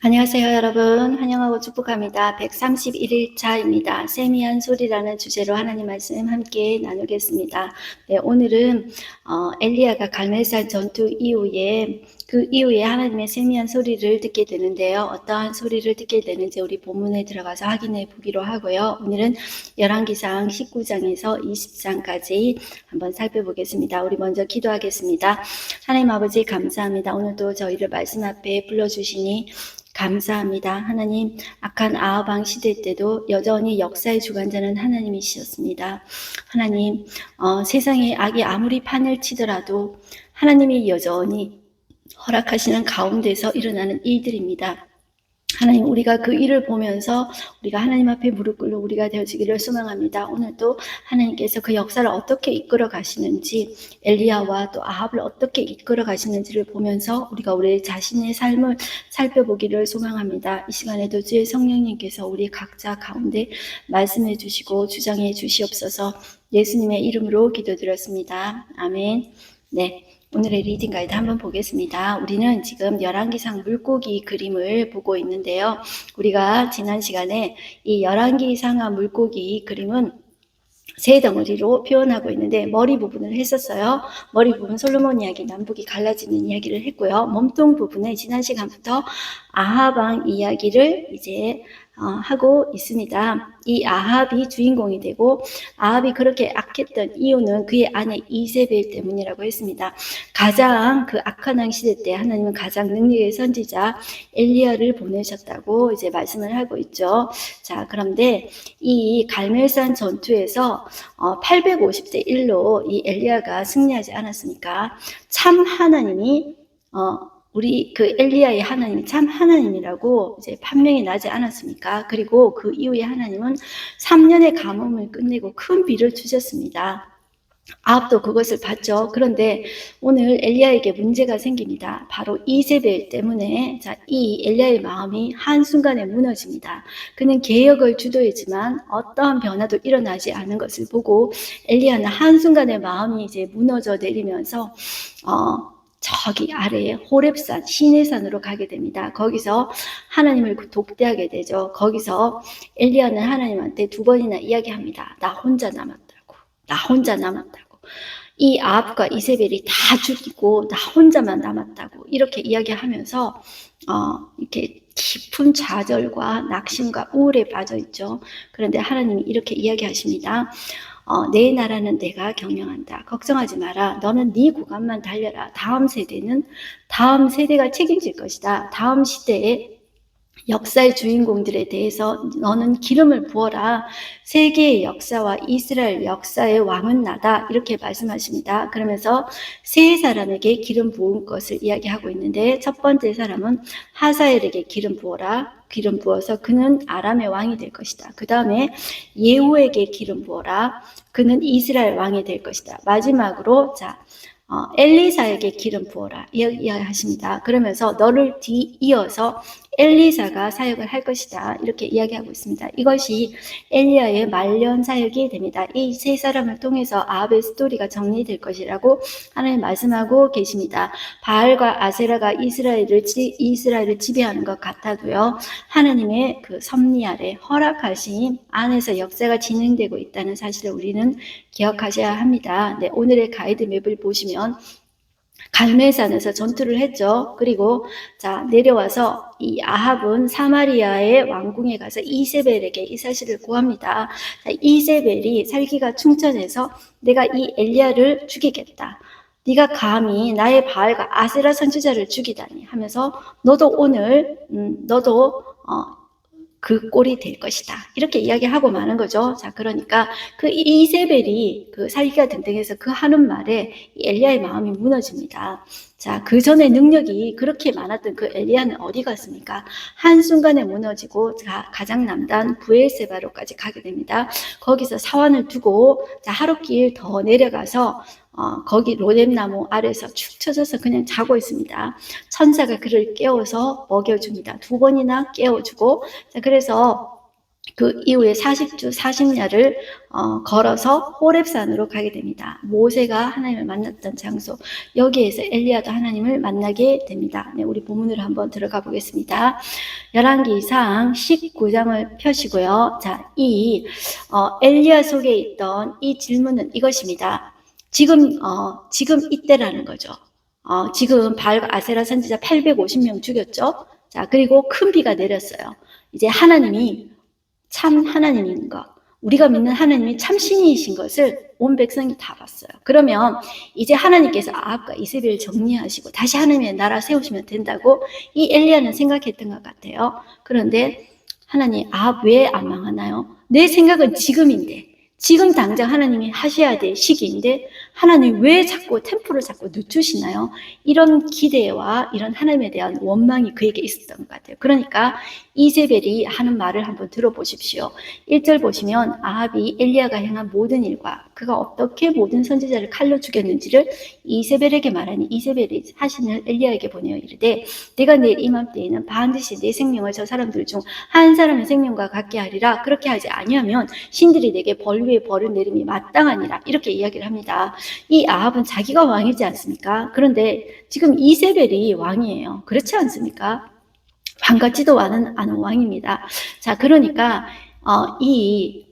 안녕하세요, 여러분. 환영하고 축복합니다. 131일차입니다. 세미한 소리라는 주제로 하나님 말씀 함께 나누겠습니다. 네, 오늘은 엘리야가 갈멜산 전투 이후에 그 이후에 하나님의 세미한 소리를 듣게 되는데요. 어떠한 소리를 듣게 되는지 우리 본문에 들어가서 확인해 보기로 하고요. 오늘은 열왕기상 19장에서 20장까지 한번 살펴보겠습니다. 우리 먼저 기도하겠습니다. 하나님 아버지 감사합니다. 오늘도 저희를 말씀 앞에 불러주시니 감사합니다. 하나님, 악한 아합 왕 시대 때도 여전히 역사의 주관자는 하나님이셨습니다. 하나님, 세상에 악이 아무리 판을 치더라도 하나님이 여전히 허락하시는 가운데서 일어나는 일들입니다. 하나님, 우리가 그 일을 보면서 우리가 하나님 앞에 무릎 꿇고 우리가 되어지기를 소망합니다. 오늘도 하나님께서 그 역사를 어떻게 이끌어 가시는지, 엘리야와 또 아합을 어떻게 이끌어 가시는지를 보면서 우리가 우리 자신의 삶을 살펴보기를 소망합니다. 이 시간에도 주의 성령님께서 우리 각자 가운데 말씀해 주시고 주장해 주시옵소서. 예수님의 이름으로 기도드렸습니다. 아멘. 네. 오늘의 리딩 가이드 한번 보겠습니다. 우리는 지금 열왕기상 물고기 그림을 보고 있는데요. 우리가 지난 시간에 이 열왕기상한 물고기 그림은 세 덩어리로 표현하고 있는데 머리 부분을 했었어요. 머리 부분 솔로몬 이야기, 남북이 갈라지는 이야기를 했고요. 몸통 부분에 지난 시간부터 아합 왕 이야기를 이제 하고 있습니다. 이 아합이 주인공이 되고 아합이 그렇게 악했던 이유는 그의 아내 이세벨 때문이라고 했습니다. 가장 그 악한 왕 시대 때 하나님은 가장 능력의 선지자 엘리야를 보내셨다고 이제 말씀을 하고 있죠. 자, 그런데 이 갈멜산 전투에서 850대 1로 이 엘리야가 승리하지 않았으니까 참 하나님이 우리 그 엘리야의 하나님이 참 하나님이라고 이제 판명이 나지 않았습니까? 그리고 그 이후에 하나님은 3년의 가뭄을 끝내고 큰 비를 주셨습니다. 아합도 그것을 봤죠. 그런데 오늘 엘리야에게 문제가 생깁니다. 바로 이세벨 때문에 이 엘리야의 마음이 한순간에 무너집니다. 그는 개혁을 주도했지만 어떠한 변화도 일어나지 않은 것을 보고 엘리야는 한순간에 마음이 이제 무너져 내리면서 저기 아래에 호렙산, 시내산으로 가게 됩니다. 거기서 하나님을 독대하게 되죠. 거기서 엘리야는 하나님한테 2번이나 이야기합니다. 나 혼자 남았다고. 이 아합과 이세벨이 다 죽이고 나 혼자만 남았다고 이렇게 이야기하면서 이렇게 깊은 좌절과 낙심과 우울에 빠져 있죠. 그런데 하나님이 이렇게 이야기하십니다. 내 나라는 내가 경영한다. 걱정하지 마라. 너는 네 구간만 달려라. 다음 세대가 책임질 것이다. 다음 시대에 역사의 주인공들에 대해서 너는 기름을 부어라. 세계의 역사와 이스라엘 역사의 왕은 나다. 이렇게 말씀하십니다. 그러면서 세 사람에게 기름 부은 것을 이야기하고 있는데 첫 번째 사람은 하사엘에게 기름 부어라. 기름 부어서 그는 아람의 왕이 될 것이다. 그 다음에 예후에게 기름 부어라. 그는 이스라엘 왕이 될 것이다. 마지막으로 엘리사에게 기름 부어라 이야기하십니다. 그러면서 너를 뒤이어서 엘리사가 사역을 할 것이다. 이렇게 이야기하고 있습니다. 이것이 엘리야의 말년 사역이 됩니다. 이 세 사람을 통해서 아합의 스토리가 정리될 것이라고 하나님 말씀하고 계십니다. 바알과 아세라가 이스라엘을 지배하는 것 같아도요. 하나님의 그 섭리 아래 허락하신 안에서 역사가 진행되고 있다는 사실을 우리는 기억하셔야 합니다. 네, 오늘의 가이드맵을 보시면 갈멜산에서 전투를 했죠. 그리고 내려와서 이 아합은 사마리아의 왕궁에 가서 이세벨에게 이 사실을 고합니다. 이세벨이 살기가 충천해서 내가 이 엘리야를 죽이겠다. 네가 감히 나의 바알과 아세라 선지자를 죽이다니 하면서 너도 오늘 그 꼴이 될 것이다. 이렇게 이야기하고 마는 거죠. 그러니까 그 이세벨이 그 살기가 등등해서 그 하는 말에 엘리야의 마음이 무너집니다. 그 전에 능력이 그렇게 많았던 그 엘리야는 어디 갔습니까? 한순간에 무너지고 가장 남단 부엘세바로까지 가게 됩니다. 거기서 사환을 두고 하룻길 더 내려가서 거기 로뎀나무 아래서 축 처져서 그냥 자고 있습니다. 천사가 그를 깨워서 먹여줍니다. 2번이나 깨워주고 그래서 그 이후에 40주 40야를 걸어서 호렙산으로 가게 됩니다. 모세가 하나님을 만났던 장소, 여기에서 엘리야도 하나님을 만나게 됩니다. 네, 우리 본문으로 한번 들어가 보겠습니다. 열왕기상 19장을 펴시고요. 자, 엘리야 속에 있던 이 질문은 이것입니다. 지금 이때라는 거죠. 지금 바알과 아세라 선지자 850명 죽였죠. 자, 그리고 큰 비가 내렸어요. 이제 하나님이 참 하나님인 것, 우리가 믿는 하나님이 참 신이신 것을 온 백성이 다 봤어요. 그러면 이제 하나님께서 아합과 이세벨을 정리하시고 다시 하나님의 나라 세우시면 된다고 이 엘리야는 생각했던 것 같아요. 그런데 하나님, 아합 왜 안 망하나요? 내 생각은 지금인데, 지금 당장 하나님이 하셔야 될 시기인데 하나님 왜 자꾸 템포를 자꾸 늦추시나요? 이런 기대와 이런 하나님에 대한 원망이 그에게 있었던 것 같아요. 그러니까 이세벨이 하는 말을 한번 들어보십시오. 1절 보시면 아합이 엘리야가 행한 모든 일과 그가 어떻게 모든 선지자를 칼로 죽였는지를 이세벨에게 말하니 이세벨이 사신을 엘리야에게 보내어 이르되 내가 내일 이맘때에는 반드시 내 생명을 저 사람들 중 한 사람의 생명과 같게 하리라. 그렇게 하지 아니하면 신들이 내게 벌 위에 벌을 내림이 마땅하니라. 이렇게 이야기를 합니다. 이 아합은 자기가 왕이지 않습니까? 그런데 지금 이세벨이 왕이에요. 그렇지 않습니까? 왕같지도 않은 왕입니다. 자, 그러니까 이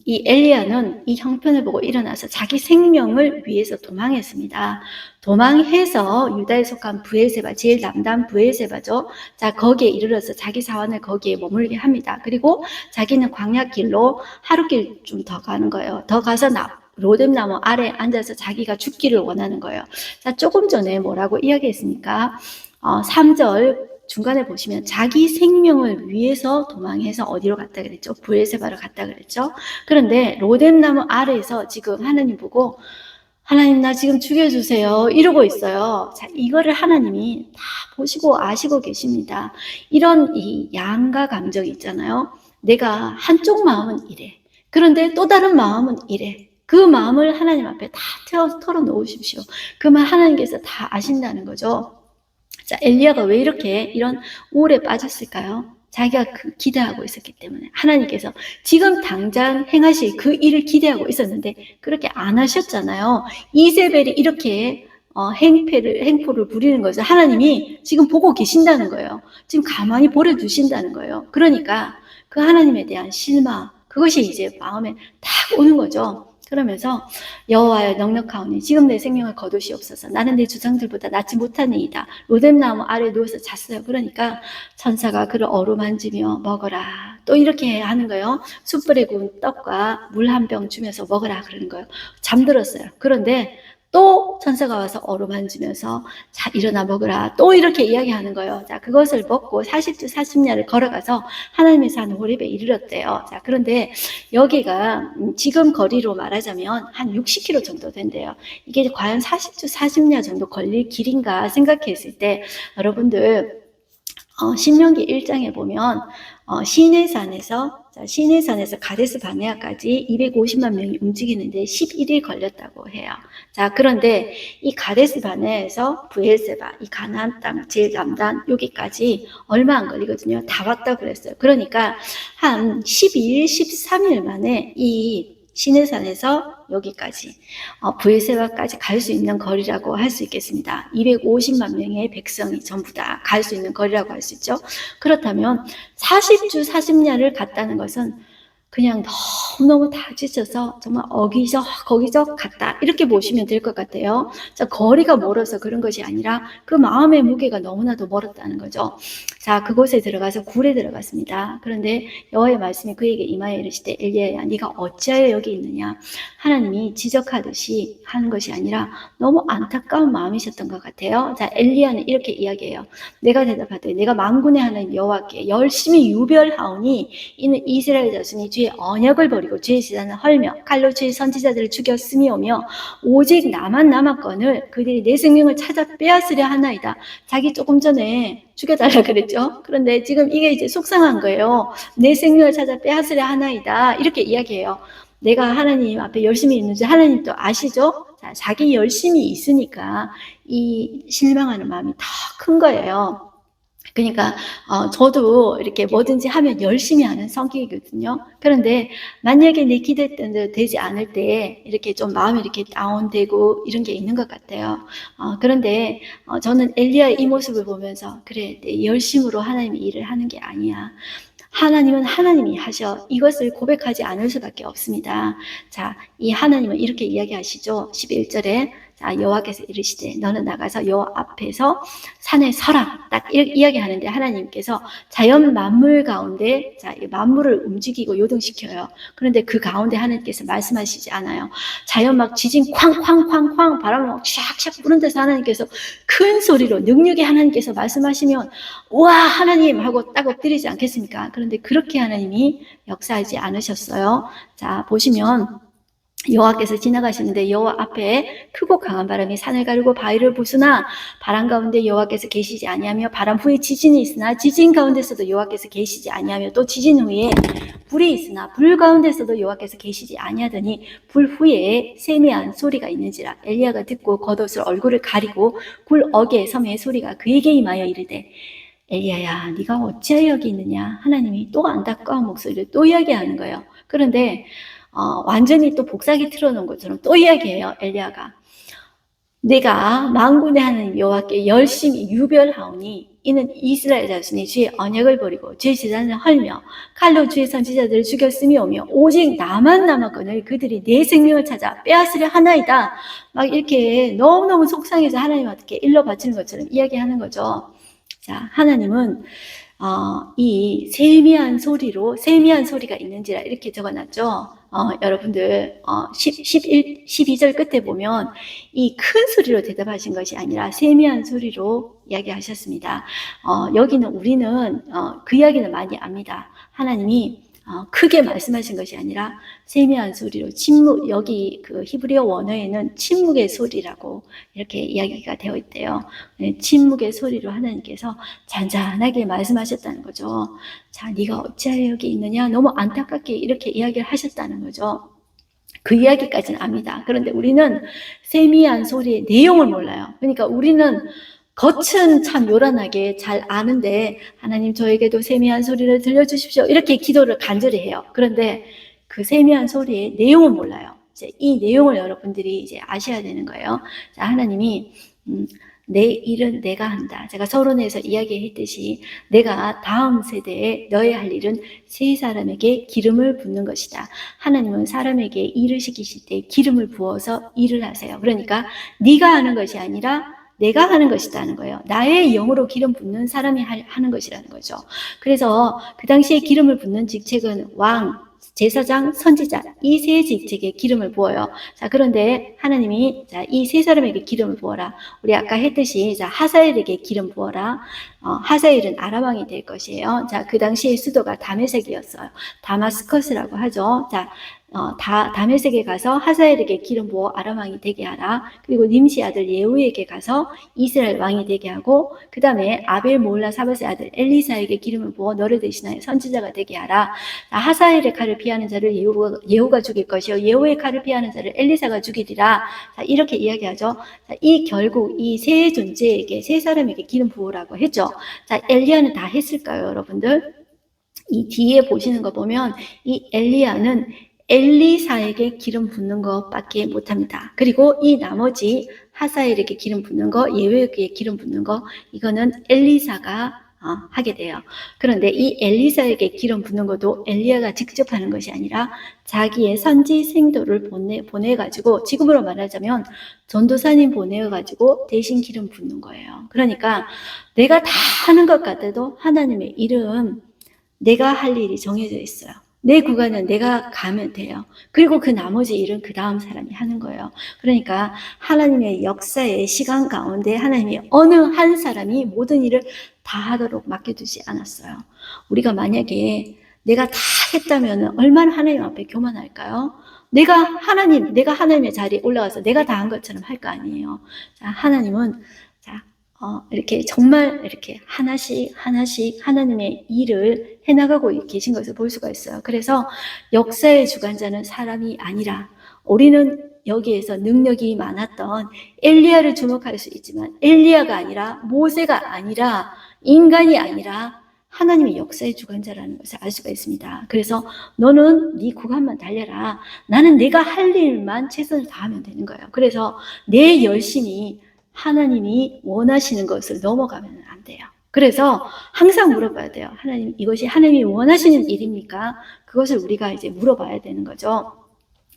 엘리야는 이 형편을 보고 일어나서 자기 생명을 위해서 도망했습니다. 도망해서 유다에 속한 브엘세바, 제일 남단 브엘세바죠. 자, 거기에 이르러서 자기 사환을 거기에 머물게 합니다. 그리고 자기는 광야길로 하루길 좀 더 가는 거예요. 더 가서 로뎀나무 아래 앉아서 자기가 죽기를 원하는 거예요. 자, 조금 전에 뭐라고 이야기했습니까? 3절 중간에 보시면 자기 생명을 위해서 도망해서 어디로 갔다 그랬죠? 브엘세바로 갔다 그랬죠? 그런데 로뎀나무 아래에서 지금 하나님 보고 하나님 나 지금 죽여주세요 이러고 있어요. 자, 이거를 하나님이 다 보시고 아시고 계십니다. 이런 이 양가 감정이 있잖아요. 내가 한쪽 마음은 이래. 그런데 또 다른 마음은 이래. 그 마음을 하나님 앞에 다 털어놓으십시오. 그 말 하나님께서 다 아신다는 거죠. 자, 엘리야가 왜 이렇게 이런 우울에 빠졌을까요? 자기가 기대하고 있었기 때문에 하나님께서 지금 당장 행하실 그 일을 기대하고 있었는데 그렇게 안 하셨잖아요. 이세벨이 이렇게 행포를 부리는 것을 하나님이 지금 보고 계신다는 거예요. 지금 가만히 버려두신다는 거예요. 그러니까 그 하나님에 대한 실망, 그것이 이제 마음에 탁 오는 거죠. 그러면서 여호와여 넉넉하오니 지금 내 생명을 거두시옵소서. 나는 내 주장들보다 낫지 못하니이다. 로뎀나무 아래 누워서 잤어요. 그러니까 천사가 그를 어루만지며 먹어라. 또 이렇게 하는 거예요. 숯불에 구운 떡과 물 한 병 주면서 먹으라 그러는 거예요. 잠들었어요. 그런데 또 천사가 와서 어루만지면서 자 일어나 먹으라. 또 이렇게 이야기하는 거예요. 자, 그것을 먹고 40주 40야를 걸어가서 하나님의 산 호렙에 이르렀대요. 자, 그런데 여기가 지금 거리로 말하자면 한 60km 정도 된대요. 이게 과연 40주 40야 정도 걸릴 길인가 생각했을 때 여러분들 신명기 1장에 보면 시내산에서 가데스 바네아까지 250만 명이 움직이는데 11일 걸렸다고 해요. 자, 그런데 이 가데스 바네아에서 브엘세바, 이 가나안 땅 제일 남단 여기까지 얼마 안 걸리거든요. 다 왔다 그랬어요. 그러니까 한 12일, 13일 만에 이 시내산에서 여기까지 브엘세바까지 갈 수 있는 거리라고 할 수 있겠습니다. 250만 명의 백성이 전부 다 갈 수 있는 거리라고 할 수 있죠. 그렇다면 40주 40야를 갔다는 것은 그냥 너무너무 다 지쳐서 정말 거기서 갔다 이렇게 보시면 될 것 같아요. 자, 거리가 멀어서 그런 것이 아니라 그 마음의 무게가 너무나도 멀었다는 거죠. 자, 그곳에 들어가서 굴에 들어갔습니다. 그런데 여호와의 말씀이 그에게 임하여 이르시되 엘리야야 네가 어찌하여 여기 있느냐. 하나님이 지적하듯이 하는 것이 아니라 너무 안타까운 마음이셨던 것 같아요. 자, 엘리야는 이렇게 이야기해요. 내가 대답하되 내가 만군의 하나님 여호와께 열심히 유별하오니 이는 이스라엘 자손이 주의 언약을 버리고 주의 제단을 헐며 칼로 주의 선지자들을 죽였음이오며 오직 나만 남았거늘 그들이 내 생명을 찾아 빼앗으려 하나이다. 자기 조금 전에 죽여달라 그랬죠. 그런데 지금 이게 이제 속상한 거예요. 내 생명을 찾아 빼앗으려 하나이다. 이렇게 이야기해요. 내가 하나님 앞에 열심히 있는지 하나님도 아시죠? 자, 자기 열심히 있으니까 이 실망하는 마음이 더 큰 거예요. 그러니까 저도 이렇게 뭐든지 하면 열심히 하는 성격이거든요. 그런데 만약에 내 기대했던 대로 되지 않을 때 이렇게 좀 마음이 이렇게 다운되고 이런 게 있는 것 같아요. 그런데 저는 엘리야의 이 모습을 보면서 그래, 내 열심으로 하나님의 일을 하는 게 아니야. 하나님은 하나님이 하셔. 이것을 고백하지 않을 수밖에 없습니다. 자, 이 하나님은 이렇게 이야기하시죠. 11절에 자, 여호와께서 이르시되 너는 나가서 여호와 앞에서 산에 서라. 딱 이렇게 이야기하는데 하나님께서 자연 만물 가운데 자, 이 만물을 움직이고 요동시켜요. 그런데 그 가운데 하나님께서 말씀하시지 않아요. 자연 막 지진 쾅쾅쾅쾅 바람을 막 샥샥 부는 데서 하나님께서 큰 소리로 능력의 하나님께서 말씀하시면 와 하나님 하고 딱 엎드리지 않겠습니까? 그런데 그렇게 하나님이 역사하지 않으셨어요. 자, 보시면 여호와께서 지나가시는데 여호와 앞에 크고 강한 바람이 산을 가르고 바위를 부수나 바람 가운데 여호와께서 계시지 아니하며 바람 후에 지진이 있으나 지진 가운데서도 여호와께서 계시지 아니하며 또 지진 후에 불이 있으나 불 가운데서도 여호와께서 계시지 아니하더니 불 후에 세미한 소리가 있는지라 엘리야가 듣고 겉옷을 얼굴을 가리고 굴 어귀에 섬에 소리가 그에게 임하여 이르되 엘리야야 네가 어찌하여 여기 있느냐. 하나님이 또 안타까운 목소리를 또 이야기하는 거예요. 그런데 완전히 또 복사기 틀어놓은 것처럼 또 이야기해요. 엘리야가 내가 만군의 하나님 여호와께 열심히 유별하오니 이는 이스라엘 자손이 주의 언약을 버리고 주의 제단을 헐며 칼로 주의 선지자들을 죽였음이오며 오직 나만 남았거늘 그들이 내 생명을 찾아 빼앗으려 하나이다. 막 이렇게 너무너무 속상해서 하나님한테 일러 바치는 것처럼 이야기하는 거죠. 자, 하나님은 이 세미한 소리가 있는지라 이렇게 적어놨죠. 여러분들 12절 끝에 보면 이 큰 소리로 대답하신 것이 아니라 세미한 소리로 이야기하셨습니다. 여기는 우리는 그 이야기는 많이 압니다. 하나님이 크게 말씀하신 것이 아니라 세미한 소리로 침묵, 여기 그 히브리어 원어에는 침묵의 소리라고 이렇게 이야기가 되어 있대요. 침묵의 소리로 하나님께서 잔잔하게 말씀하셨다는 거죠. 자, 네가 어찌하여 여기 있느냐? 너무 안타깝게 이렇게 이야기를 하셨다는 거죠. 그 이야기까지는 압니다. 그런데 우리는 세미한 소리의 내용을 몰라요. 그러니까 우리는 겉은 참 요란하게 잘 아는데 하나님 저에게도 세미한 소리를 들려주십시오. 이렇게 기도를 간절히 해요. 그런데 그 세미한 소리의 내용은 몰라요. 이제 이 내용을 여러분들이 이제 아셔야 되는 거예요. 자, 하나님이 내 일은 내가 한다. 제가 서론에서 이야기했듯이 내가 다음 세대에 너의 할 일은 세 사람에게 기름을 붓는 것이다. 하나님은 사람에게 일을 시키실 때 기름을 부어서 일을 하세요. 그러니까 네가 하는 것이 아니라 내가 하는 것이라는 거예요. 나의 영으로 기름 붓는 사람이 하는 것이라는 거죠. 그래서 그 당시에 기름을 붓는 직책은 왕, 제사장, 선지자 이 세 직책에 기름을 부어요. 자, 그런데 하나님이 자, 이 세 사람에게 기름을 부어라. 우리 아까 했듯이 자, 하사엘에게 기름 부어라. 하사엘은 아람 왕이 될 것이에요. 자, 그 당시의 수도가 다메섹이었어요. 다마스커스라고 하죠. 자, 다메섹에 가서 하사엘에게 기름 부어 아람 왕이 되게 하라. 그리고 님시 아들 예후에게 가서 이스라엘 왕이 되게 하고 그 다음에 아벨 몰라 사밧의 아들 엘리사에게 기름을 부어 너를 대신하여 선지자가 되게 하라. 하사엘의 칼을 피하는 자를 예후가 죽일 것이요 예후의 칼을 피하는 자를 엘리사가 죽이리라. 자, 이렇게 이야기하죠. 자, 이 결국 이 세 존재에게 세 사람에게 기름 부으라고 했죠. 자, 엘리야는 다 했을까요, 여러분들? 이 뒤에 보시는 거 보면 이 엘리야는 엘리사에게 기름 붓는 것밖에 못합니다. 그리고 이 나머지 하사엘에게 기름 붓는 거, 예후에게 기름 붓는 거, 이거는 엘리사가 하게 돼요. 그런데 이 엘리사에게 기름 붓는 것도 엘리야가 직접 하는 것이 아니라 자기의 선지 생도를 보내가지고 지금으로 말하자면 전도사님 보내가지고 대신 기름 붓는 거예요. 그러니까 내가 다 하는 것 같아도 하나님의 일은 내가 할 일이 정해져 있어요. 내 구간은 내가 가면 돼요. 그리고 그 나머지 일은 그 다음 사람이 하는 거예요. 그러니까 하나님의 역사의 시간 가운데 하나님이 어느 한 사람이 모든 일을 다 하도록 맡겨두지 않았어요. 우리가 만약에 내가 다 했다면 얼마나 하나님 앞에 교만할까요? 내가 하나님의 자리에 올라가서 내가 다 한 것처럼 할 거 아니에요. 자, 하나님은 이렇게 정말 이렇게 하나씩 하나님의 일을 해나가고 계신 것을 볼 수가 있어요. 그래서 역사의 주관자는 사람이 아니라 우리는 여기에서 능력이 많았던 엘리야를 주목할 수 있지만 엘리야가 아니라 모세가 아니라 인간이 아니라 하나님의 역사의 주관자라는 것을 알 수가 있습니다. 그래서 너는 네 구간만 달려라. 나는 내가 할 일만 최선을 다하면 되는 거예요. 그래서 내 열심히 하나님이 원하시는 것을 넘어가면 안 돼요. 그래서 항상 물어봐야 돼요. 하나님, 이것이 하나님이 원하시는 일입니까? 그것을 우리가 이제 물어봐야 되는 거죠.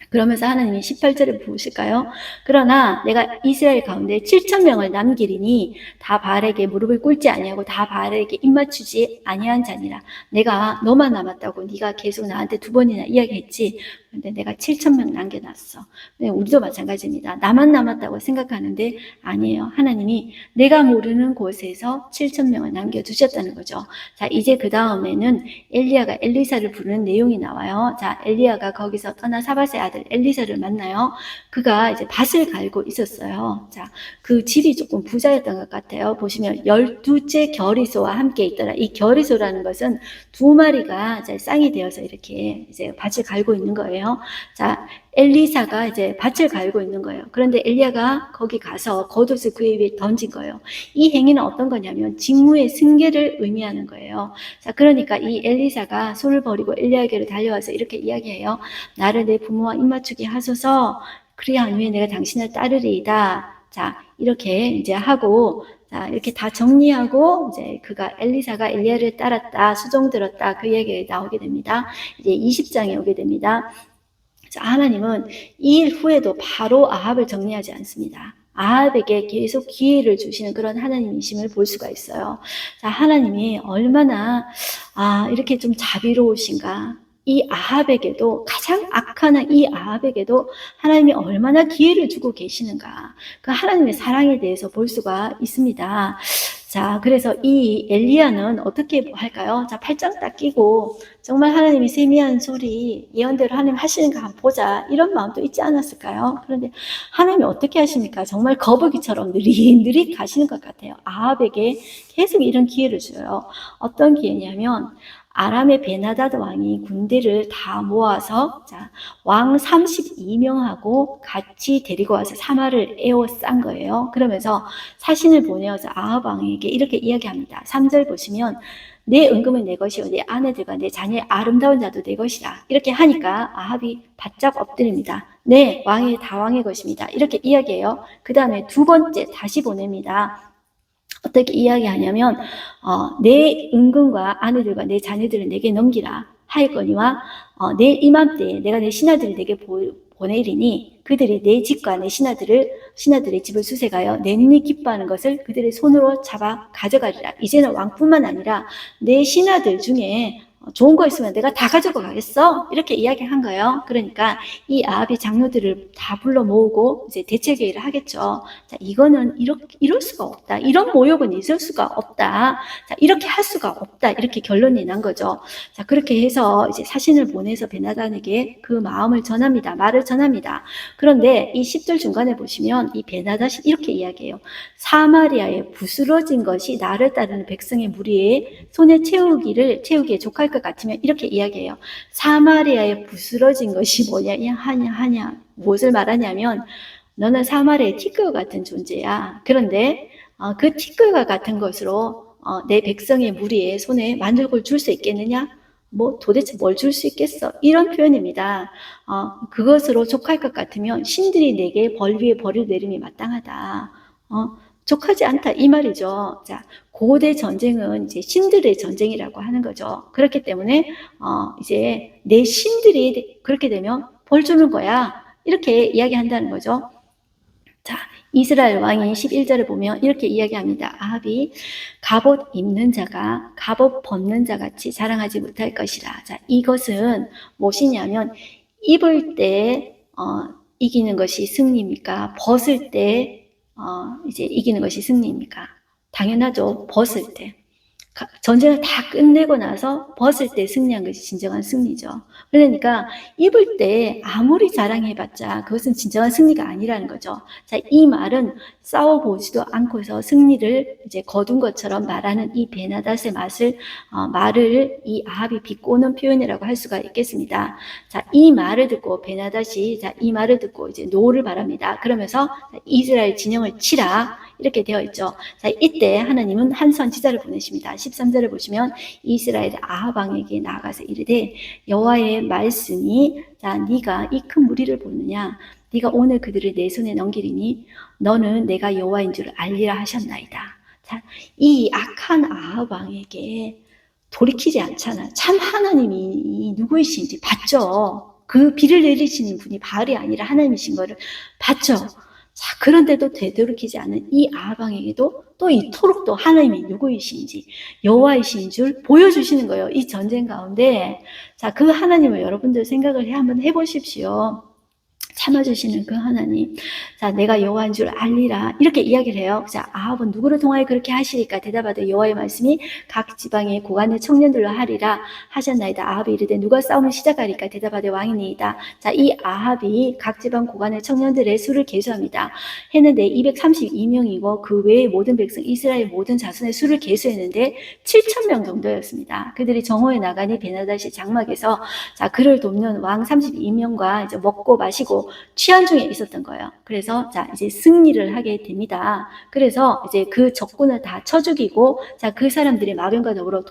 그러면서 하나님이 18절을 보실까요? 그러나 내가 이스라엘 가운데 7,000명을 남기리니 다 바알에게 무릎을 꿇지 아니하고 다 바알에게 입맞추지 아니한 자니라. 내가 너만 남았다고 네가 계속 나한테 2번이나 이야기했지. 근데 내가 7,000명 남겨놨어. 우리도 마찬가지입니다. 나만 남았다고 생각하는데 아니에요. 하나님이 내가 모르는 곳에서 7,000명을 남겨두셨다는 거죠. 자, 이제 그 다음에는 엘리야가 엘리사를 부르는 내용이 나와요. 자, 엘리야가 거기서 떠나 사밧의 아들 엘리사를 만나요. 그가 이제 밭을 갈고 있었어요. 자, 그 집이 조금 부자였던 것 같아요. 보시면 12째 겨리소와 함께 있더라. 이 겨리소라는 것은 2마리가 이제 쌍이 되어서 이렇게 이제 밭을 갈고 있는 거예요. 자, 엘리사가 이제 밭을 갈고 있는 거예요. 그런데 엘리야가 거기 가서 겉옷을 그의 위에 던진 거예요. 이 행위는 어떤 거냐면 직무의 승계를 의미하는 거예요. 자, 그러니까 이 엘리사가 손을 버리고 엘리야에게로 달려와서 이렇게 이야기해요. 나를 내 부모와 입맞추게 하소서. 그리한 후에 내가 당신을 따르리이다. 자, 이렇게 이제 하고, 자, 이렇게 다 정리하고, 이제 엘리사가 엘리야를 따랐다, 수종 들었다, 그 얘기가 나오게 됩니다. 이제 20장에 오게 됩니다. 자, 하나님은 이 일 후에도 바로 아합을 정리하지 않습니다. 아합에게 계속 기회를 주시는 그런 하나님이심을 볼 수가 있어요. 자, 하나님이 얼마나 이렇게 좀 자비로우신가. 이 아합에게도, 가장 악한 이 아합에게도 하나님이 얼마나 기회를 주고 계시는가. 그 하나님의 사랑에 대해서 볼 수가 있습니다. 자, 그래서 이 엘리야는 어떻게 할까요? 자, 팔짱 딱 끼고 정말 하나님이 세미한 소리 예언대로 하나님 하시는가 한번 보자, 이런 마음도 있지 않았을까요? 그런데 하나님이 어떻게 하십니까? 정말 거북이처럼 느릿느릿 가시는 것 같아요. 아합에게 계속 이런 기회를 줘요. 어떤 기회냐면 아람의 베나다드 왕이 군대를 다 모아서 왕 32명하고 같이 데리고 와서 사마를 에워싼 거예요. 그러면서 사신을 보내어서 아합 왕에게 이렇게 이야기합니다. 3절 보시면 내 은금은 내 것이요 내 아내들과 내 자녀의 아름다운 자도 내 것이라. 이렇게 하니까 아합이 바짝 엎드립니다. 네, 왕이 다 왕의 것입니다. 이렇게 이야기해요. 그 다음에 2번째 다시 보냅니다. 어떻게 이야기하냐면 내 은금과 아내들과 내 자녀들을 내게 넘기라 하였거니와 내일 이맘때에 내가 내 신하들을 내게 보내리니 그들이 내 집과 내 신하들의 집을 수색하여 내 눈이 기뻐하는 것을 그들의 손으로 잡아 가져가리라. 이제는 왕뿐만 아니라 내 신하들 중에 좋은 거 있으면 내가 다 가지고 가겠어, 이렇게 이야기한 거예요. 그러니까 이 아합이 장로들을 다 불러 모으고 이제 대책회의를 하겠죠. 자, 이거는 이럴 수가 없다, 이런 모욕은 있을 수가 없다, 자, 이렇게 할 수가 없다, 이렇게 결론이 난 거죠. 자, 그렇게 해서 이제 사신을 보내서 베나단에게 그 마음을 전합니다. 말을 전합니다. 그런데 이 10절 중간에 보시면 이 베나단이 이렇게 이야기해요. 사마리아에 부스러진 것이 나를 따르는 백성의 무리에 손에 채우기에 족할 것 같으면 이렇게 이야기해요. 사마리아에 부스러진 것이 하냐 무엇을 말하냐면 너는 사마리아의 티끌 같은 존재야. 그런데 그 티끌과 같은 것으로 내 백성의 무리에 손에 만들고 줄 수 있겠느냐? 도대체 뭘 줄 수 있겠어? 이런 표현입니다. 그것으로 족할 것 같으면 신들이 내게 벌 위에 벌을 내림이 마땅하다. 족하지 않다, 이 말이죠. 자, 고대 전쟁은 이제 신들의 전쟁이라고 하는 거죠. 그렇기 때문에 이제 내 신들이 그렇게 되면 벌 주는 거야, 이렇게 이야기한다는 거죠. 자, 이스라엘 왕이 11절을 보면 이렇게 이야기합니다. 아합이 갑옷 입는 자가 갑옷 벗는 자 같이 자랑하지 못할 것이라. 자, 이것은 무엇이냐면 입을 때 이기는 것이 승리입니까? 벗을 때 이제 이기는 것이 승리입니까? 당연하죠. 벗을 때. 전쟁을 다 끝내고 나서 벗을 때 승리한 것이 진정한 승리죠. 그러니까 입을 때 아무리 자랑해봤자 그것은 진정한 승리가 아니라는 거죠. 자, 이 말은 싸워보지도 않고서 승리를 이제 거둔 것처럼 말하는 이 베나닷의 말을 이 아합이 비꼬는 표현이라고 할 수가 있겠습니다. 자, 이 말을 듣고 베나닷이 이 말을 듣고 이제 노를 바랍니다. 그러면서 이스라엘 진영을 치라, 이렇게 되어 있죠. 자, 이때 하나님은 한 선지자를 보내십니다. 13절을 보시면 이스라엘 아합 왕에게 나아가서 이르되 여호와의 말씀이 자, 네가 이 큰 무리를 보느냐? 네가 오늘 그들을 내 손에 넘기리니 너는 내가 여호와인 줄 알리라 하셨나이다. 자, 이 악한 아합 왕에게 돌이키지 않잖아요. 참 하나님이 누구이신지 봤죠. 그 비를 내리시는 분이 바알이 아니라 하나님이신 거를 봤죠. 자, 그런데도 되돌이키지 않은 이 아합 왕에게도 또 이토록 또 하나님이 누구이신지 여호와이신 줄 보여주시는 거예요. 이 전쟁 가운데. 자, 그 하나님을 여러분들 생각을 한번 해보십시오. 참아주시는 그 하나님. 자, 내가 여호와인 줄 알리라. 이렇게 이야기를 해요. 자, 아합은 누구를 통하여 그렇게 하시리까? 대답하되 여호와의 말씀이 각 지방의 고관의 청년들로 하리라 하셨나이다. 아합이 이르되 누가 싸움을 시작하리까? 대답하되 왕이니이다. 자, 이 아합이 각 지방 고관의 청년들의 수를 계수합니다. 했는데 232명이고 그 외의 모든 백성 이스라엘 모든 자손의 수를 계수했는데 7,000명 정도였습니다. 그들이 정오에 나가니 베나다시 장막에서 자, 그를 돕는 왕 32명과 이제 먹고 마시고 취한 중에 있었던 거예요. 그래서 자, 이제 승리를 하게 됩니다. 그래서 이제 그 적군을 다 쳐 죽이고 자, 그 사람들이 마병과 더불어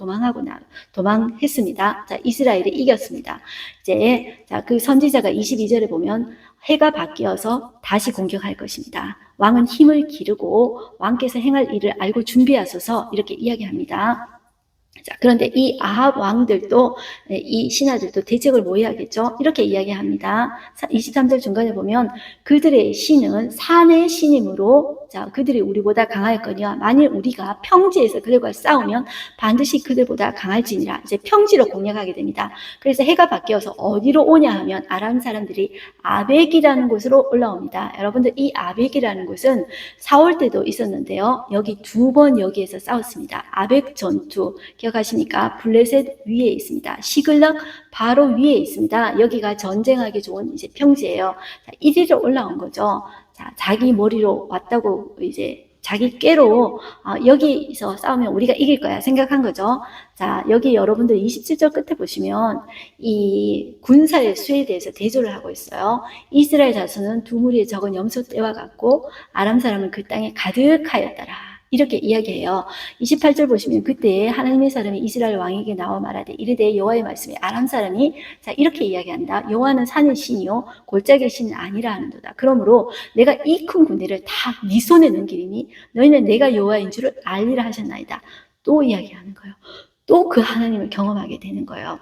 도망했습니다. 자, 이스라엘이 이겼습니다. 이제 자, 그 선지자가 22절에 보면 해가 바뀌어서 다시 공격할 것입니다. 왕은 힘을 기르고 왕께서 행할 일을 알고 준비하소서 이렇게 이야기합니다. 자, 그런데 이 아합 왕들도 이 신하들도 대책을 뭐 해야겠죠? 이렇게 이야기합니다. 23절 중간에 보면 그들의 신은 산의 신이므로 자, 그들이 우리보다 강할거니와 만일 우리가 평지에서 그들과 싸우면 반드시 그들보다 강할지니라. 이제 평지로 공략하게 됩니다. 그래서 해가 바뀌어서 어디로 오냐 하면 아람 사람들이 아벡이라는 곳으로 올라옵니다. 여러분들 이 아벡이라는 곳은 사울 때도 있었는데요. 여기 두 번 여기에서 싸웠습니다. 아벡 전투 기억하십니까? 블레셋 위에 있습니다. 시글락 바로 위에 있습니다. 여기가 전쟁하기 좋은 이제 평지예요. 자, 이리로 올라온 거죠. 자, 자기 머리로 왔다고 이제 자기 꾀로 여기서 싸우면 우리가 이길 거야 생각한 거죠. 자, 여기 여러분들 27절 끝에 보시면 이 군사의 수에 대해서 대조를 하고 있어요. 이스라엘 자손은 두 무리의 적은 염소 떼와 같고 아람 사람은 그 땅에 가득하였더라. 이렇게 이야기해요. 28절 보시면 그때 하나님의 사람이 이스라엘 왕에게 나와 말하되 이르되 여호와의 말씀이 아람 사람이 자 이렇게 이야기한다. 여호와는 산의 신이요 골짜기의 신은 아니라 하는도다. 그러므로 내가 이 큰 군대를 다 네 손에 넘기리니 너희는 내가 여호와인 줄을 알리라 하셨나이다. 또 이야기하는 거예요. 또 그 하나님을 경험하게 되는 거예요.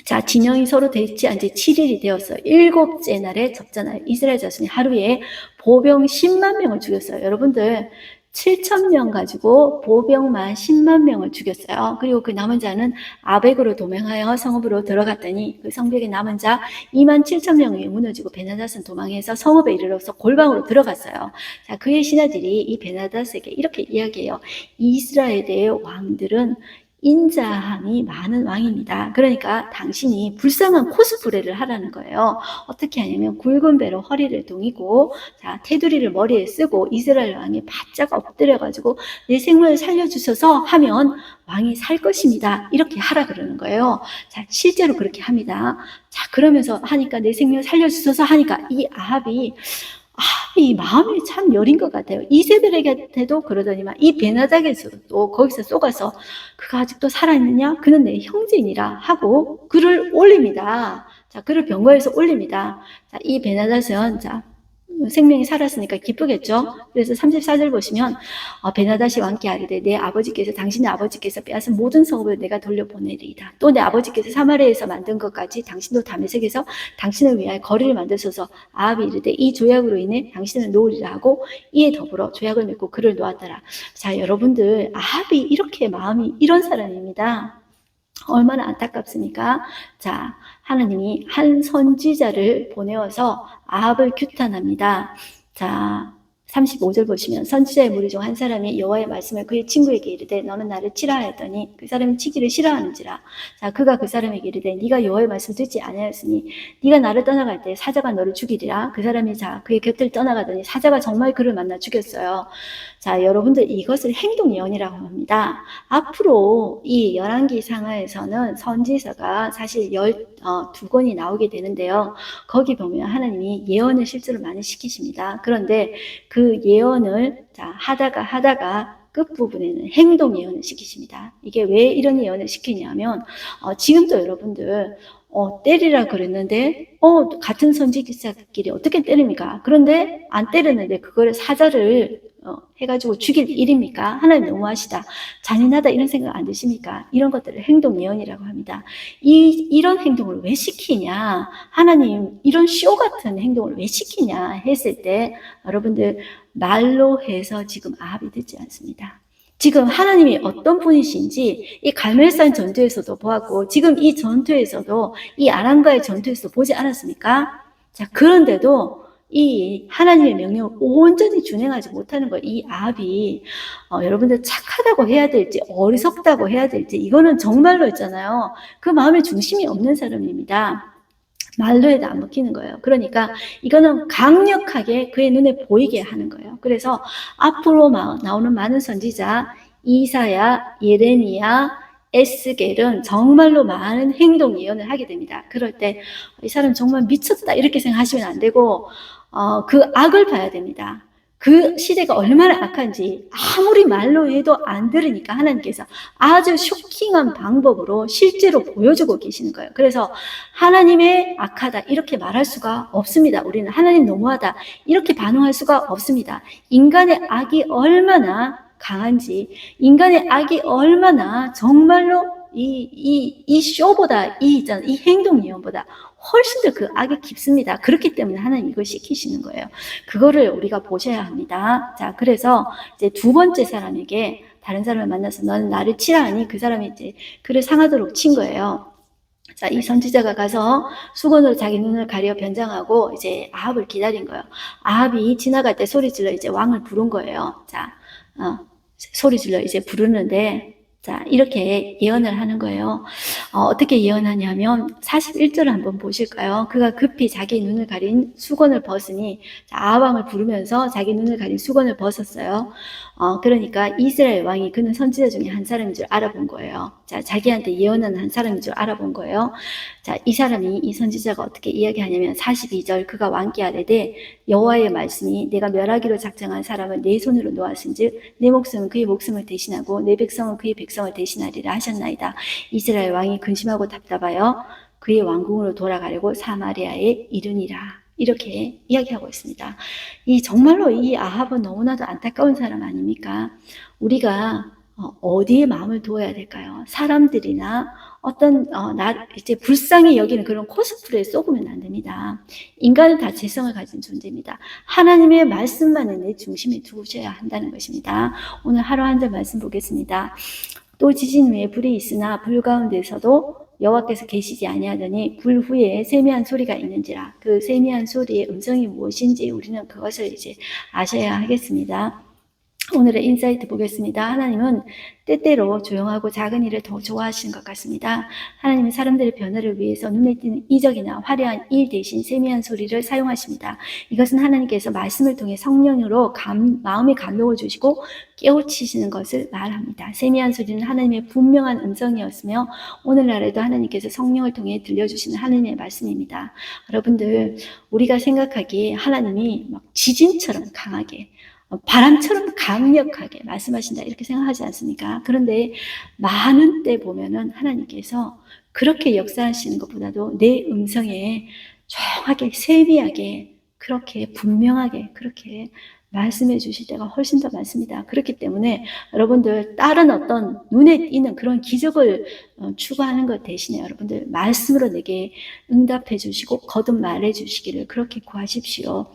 자, 진영이 서로 대치한 지 7일이 되었어요. 7째 날에 접전하여 이스라엘 자손이 하루에 보병 10만 명을 죽였어요. 여러분들 7,000명 가지고 보병만 10만 명을 죽였어요. 그리고 그 남은 자는 아벡으로 도망하여 성읍으로 들어갔더니 그 성벽에 남은 자 27,000명이 무너지고 베나닷은 도망해서 성읍에 이르러서 골방으로 들어갔어요. 자, 그의 신하들이 이 베나닷에게 이렇게 이야기해요. 이스라엘의 왕들은 인자함이 많은 왕입니다. 그러니까 당신이 불쌍한 코스프레를 하라는 거예요. 어떻게 하냐면 굵은 배로 허리를 동이고 자, 테두리를 머리에 쓰고 이스라엘 왕이 바짝 엎드려가지고 내 생명을 살려주셔서 하면 왕이 살 것입니다. 이렇게 하라 그러는 거예요. 자, 실제로 그렇게 합니다. 자, 그러면서 하니까 내 생명을 살려주셔서 하니까 이 아합이 마음이 참 여린 것 같아요. 이세벨에게도 그러더니만 이 베나닥에서도 거기서 쏘가서 그가 아직도 살아있느냐? 그는 내 형제니라 하고 글을 올립니다. 자, 글을 병거에서 올립니다. 자, 이 베나닷은 자 생명이 살았으니까 기쁘겠죠. 그래서 34절 보시면 베나닷이 왕께 아뢰되 내 아버지께서 당신의 아버지께서 빼앗은 모든 성읍을 내가 돌려보내리이다. 또 내 아버지께서 사마리아에서 만든 것까지 당신도 다메섹에서 당신을 위하여 거리를 만드소서. 아합이 이르되 이 조약으로 인해 당신을 놓으리라 하고 이에 더불어 조약을 맺고 그를 놓았더라. 자, 여러분들 아합이 이렇게 마음이 이런 사람입니다. 얼마나 안타깝습니까? 자, 하나님이 한 선지자를 보내어서 아합을 규탄합니다. 자, 35절 보시면 선지자의 무리 중 한 사람이 여호와의 말씀을 그의 친구에게 이르되 너는 나를 치라 하였더니 그 사람이 치기를 싫어하는지라. 자, 그가 그 사람에게 이르되 네가 여호와의 말씀을 듣지 아니하였으니 네가 나를 떠나갈 때 사자가 너를 죽이리라. 그 사람이 자 그의 곁을 떠나가더니 사자가 정말 그를 만나 죽였어요. 자, 여러분들 이것을 행동예언이라고 합니다. 앞으로 이 열왕기 상하에서는 선지서가 사실 12권이 나오게 되는데요. 거기 보면 하나님이 예언을 실제로 많이 시키십니다. 그런데 그 그 예언을 하다가 끝부분에는 행동 예언을 시키십니다. 이게 왜 이런 예언을 시키냐면 지금도 여러분들 때리라 그랬는데 같은 선지기사끼리 어떻게 때립니까? 그런데 안 때렸는데 그거를 사자를 해가지고 죽일 일입니까? 하나님 너무하시다, 잔인하다, 이런 생각 안 드십니까? 이런 것들을 행동 예언이라고 합니다. 이런 행동을 왜 시키냐? 하나님 이런 쇼 같은 행동을 왜 시키냐 했을 때 여러분들 말로 해서 지금 아합이 듣지 않습니다. 지금 하나님이 어떤 분이신지 이 갈멜산 전투에서도 보았고 지금 이 전투에서도 이 아람과의 전투에서도 보지 않았습니까? 자, 그런데도 이 하나님의 명령을 온전히 준행하지 못하는 거예요. 이 아합이 여러분들 착하다고 해야 될지 어리석다고 해야 될지 이거는 정말로 있잖아요. 그 마음의 중심이 없는 사람입니다. 말로 해도 안 먹히는 거예요. 그러니까 이거는 강력하게 그의 눈에 보이게 하는 거예요. 그래서 앞으로 나오는 많은 선지자 이사야, 예레미야, 에스겔은 정말로 많은 행동 예언을 하게 됩니다. 그럴 때 이 사람 정말 미쳤다 이렇게 생각하시면 안 되고 그 악을 봐야 됩니다. 그 시대가 얼마나 악한지 아무리 말로 해도 안 들으니까 하나님께서 아주 쇼킹한 방법으로 실제로 보여주고 계시는 거예요. 그래서 하나님의 악하다 이렇게 말할 수가 없습니다. 우리는 하나님 너무하다 이렇게 반응할 수가 없습니다. 인간의 악이 얼마나 강한지, 인간의 악이 얼마나 정말로 이 쇼보다 이 행동 예언보다 훨씬 더 그 악이 깊습니다. 그렇기 때문에 하나님 이걸 시키시는 거예요. 그거를 우리가 보셔야 합니다. 자, 그래서 이제 두 번째 사람에게 다른 사람을 만나서 너는 나를 치라 하니 그 사람이 이제 그를 상하도록 친 거예요. 자, 이 선지자가 가서 수건으로 자기 눈을 가려 변장하고 이제 아합을 기다린 거예요. 아합이 지나갈 때 소리 질러 이제 왕을 부른 거예요. 자, 소리 질러 이제 부르는데 자, 이렇게 예언을 하는 거예요. 어떻게 예언하냐면 41절을 한번 보실까요? 그가 급히 자기 눈을 가린 수건을 벗으니 아합왕을 부르면서 자기 눈을 가린 수건을 벗었어요. 그러니까 이스라엘 왕이 그는 선지자 중에 한 사람인 줄 알아본 거예요. 자, 자기한테 예언하는 한 사람인 줄 알아본 거예요. 자, 이 사람이 이 선지자가 어떻게 이야기하냐면 42절 그가 왕께 아뢰되 여호와의 말씀이 내가 멸하기로 작정한 사람을 내 손으로 놓았은즉 내 목숨은 그의 목숨을 대신하고 내 백성은 그의 백성을 대신하리라 하셨나이다. 이스라엘 왕이 근심하고 답답하여 그의 왕궁으로 돌아가려고 사마리아에 이르니라. 이렇게 이야기하고 있습니다. 정말로 이 아합은 너무나도 안타까운 사람 아닙니까? 우리가 어디에 마음을 두어야 될까요? 사람들이나 어떤 이제 불쌍히 여기는 그런 코스프레에 쏘으면 안 됩니다. 인간은 다 재성을 가진 존재입니다. 하나님의 말씀만을 내 중심에 두셔야 한다는 것입니다. 오늘 하루 한 절 말씀 보겠습니다. 또 지진 후에 불이 있으나 불 가운데서도 여호와께서 계시지 아니하더니 불 후에 세미한 소리가 있는지라. 그 세미한 소리의 음성이 무엇인지 우리는 그것을 이제 아셔야 하겠습니다. 오늘의 인사이트 보겠습니다. 하나님은 때때로 조용하고 작은 일을 더 좋아하시는 것 같습니다. 하나님은 사람들의 변화를 위해서 눈에 띄는 이적이나 화려한 일 대신 세미한 소리를 사용하십니다. 이것은 하나님께서 말씀을 통해 성령으로 마음의 감동을 주시고 깨우치시는 것을 말합니다. 세미한 소리는 하나님의 분명한 음성이었으며 오늘날에도 하나님께서 성령을 통해 들려주시는 하나님의 말씀입니다. 여러분들, 우리가 생각하기에 하나님이 막 지진처럼 강하게 바람처럼 강력하게 말씀하신다 이렇게 생각하지 않습니까? 그런데 많은 때 보면은 하나님께서 그렇게 역사하시는 것보다도 내 음성에 조용하게 세미하게 그렇게 분명하게 그렇게 말씀해 주실 때가 훨씬 더 많습니다. 그렇기 때문에 여러분들 다른 어떤 눈에 띄는 그런 기적을 추구하는 것 대신에 여러분들 말씀으로 내게 응답해 주시고 거듭 말해 주시기를 그렇게 구하십시오.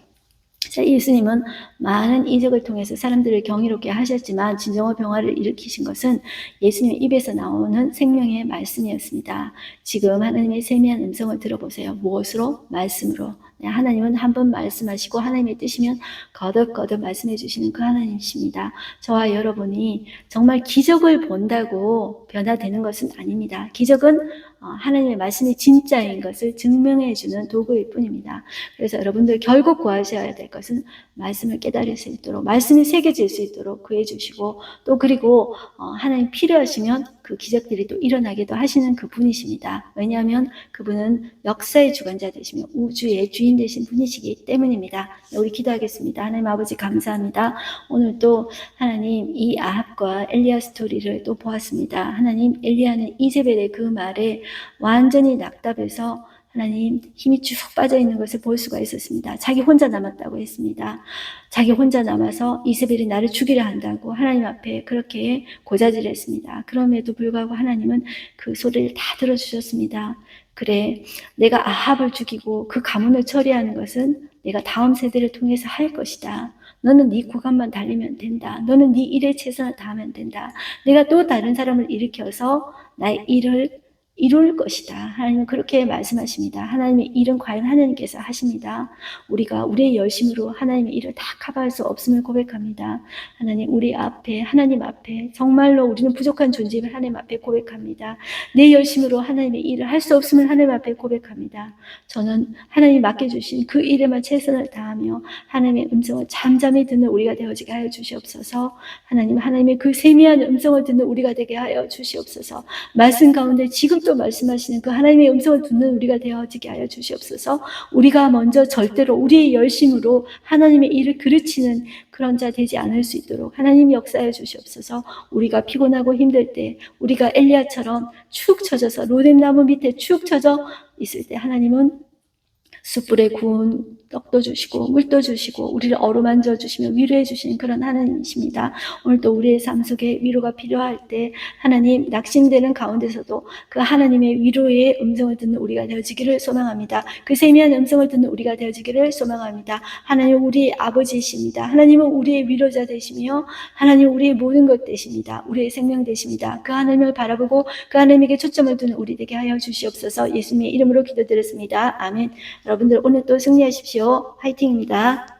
예수님은 많은 이적을 통해서 사람들을 경이롭게 하셨지만 진정한 평화를 일으키신 것은 예수님의 입에서 나오는 생명의 말씀이었습니다. 지금 하나님의 세미한 음성을 들어보세요. 무엇으로? 말씀으로. 하나님은 한번 말씀하시고 하나님의 뜻이면 거듭거듭 말씀해 주시는 그 하나님이십니다. 저와 여러분이 정말 기적을 본다고 변화되는 것은 아닙니다. 기적은 하나님의 말씀이 진짜인 것을 증명해 주는 도구일 뿐입니다. 그래서 여러분들 결국 구하셔야 될 것은 말씀을 깨달을 수 있도록 말씀이 새겨질 수 있도록 구해 주시고 또 그리고 하나님 필요하시면 그 기적들이 또 일어나기도 하시는 그 분이십니다. 왜냐하면 그분은 역사의 주관자 되시며 우주의 주인 되신 분이시기 때문입니다. 우리 기도하겠습니다. 하나님 아버지 감사합니다. 오늘 또 하나님 이 아합과 엘리야 스토리를 또 보았습니다. 하나님 엘리야는 이세벨의 그 말에 완전히 낙답해서 하나님 힘이 쭉 빠져 있는 것을 볼 수가 있었습니다. 자기 혼자 남았다고 했습니다. 자기 혼자 남아서 이세벨이 나를 죽이려 한다고 하나님 앞에 그렇게 고자질했습니다. 그럼에도 불구하고 하나님은 그 소리를 다 들어주셨습니다. 그래, 내가 아합을 죽이고 그 가문을 처리하는 것은 내가 다음 세대를 통해서 할 것이다. 너는 네 구간만 달리면 된다. 너는 네 일에 최선을 다하면 된다. 내가 또 다른 사람을 일으켜서 나의 일을 이룰 것이다. 하나님은 그렇게 말씀하십니다. 하나님의 일은 과연 하나님께서 하십니다. 우리가 우리의 열심으로 하나님의 일을 다 커버할 수 없음을 고백합니다. 하나님 우리 앞에 하나님 앞에 정말로 우리는 부족한 존재임을 하나님 앞에 고백합니다. 내 열심으로 하나님의 일을 할 수 없음을 하나님 앞에 고백합니다. 저는 하나님이 맡겨주신 그 일에만 최선을 다하며 하나님의 음성을 잠잠히 듣는 우리가 되어지게 하여 주시옵소서. 하나님의 그 세미한 음성을 듣는 우리가 되게 하여 주시옵소서. 말씀 가운데 지금 또 말씀하시는 그 하나님의 음성을 듣는 우리가 되어지게 하여 주시옵소서. 우리가 먼저 절대로 우리의 열심으로 하나님의 일을 그르치는 그런 자 되지 않을 수 있도록 하나님 역사해 주시옵소서. 우리가 피곤하고 힘들 때 우리가 엘리야처럼 축 처져서 로뎀나무 밑에 축 처져 있을 때 하나님은 숯불에 구운 떡도 주시고 물도 주시고 우리를 어루만져 주시며 위로해 주시는 그런 하나님이십니다. 오늘도 우리의 삶 속에 위로가 필요할 때 하나님 낙심되는 가운데서도 그 하나님의 위로의 음성을 듣는 우리가 되어지기를 소망합니다. 그 세미한 음성을 듣는 우리가 되어지기를 소망합니다. 하나님 우리의 아버지이십니다. 하나님은 우리의 위로자 되시며 하나님 우리의 모든 것 되십니다. 우리의 생명 되십니다. 그 하나님을 바라보고 그 하나님에게 초점을 두는 우리 되게 하여 주시옵소서. 예수님의 이름으로 기도드렸습니다. 아멘. 여러분들 오늘 또 승리하십시오. 화이팅입니다.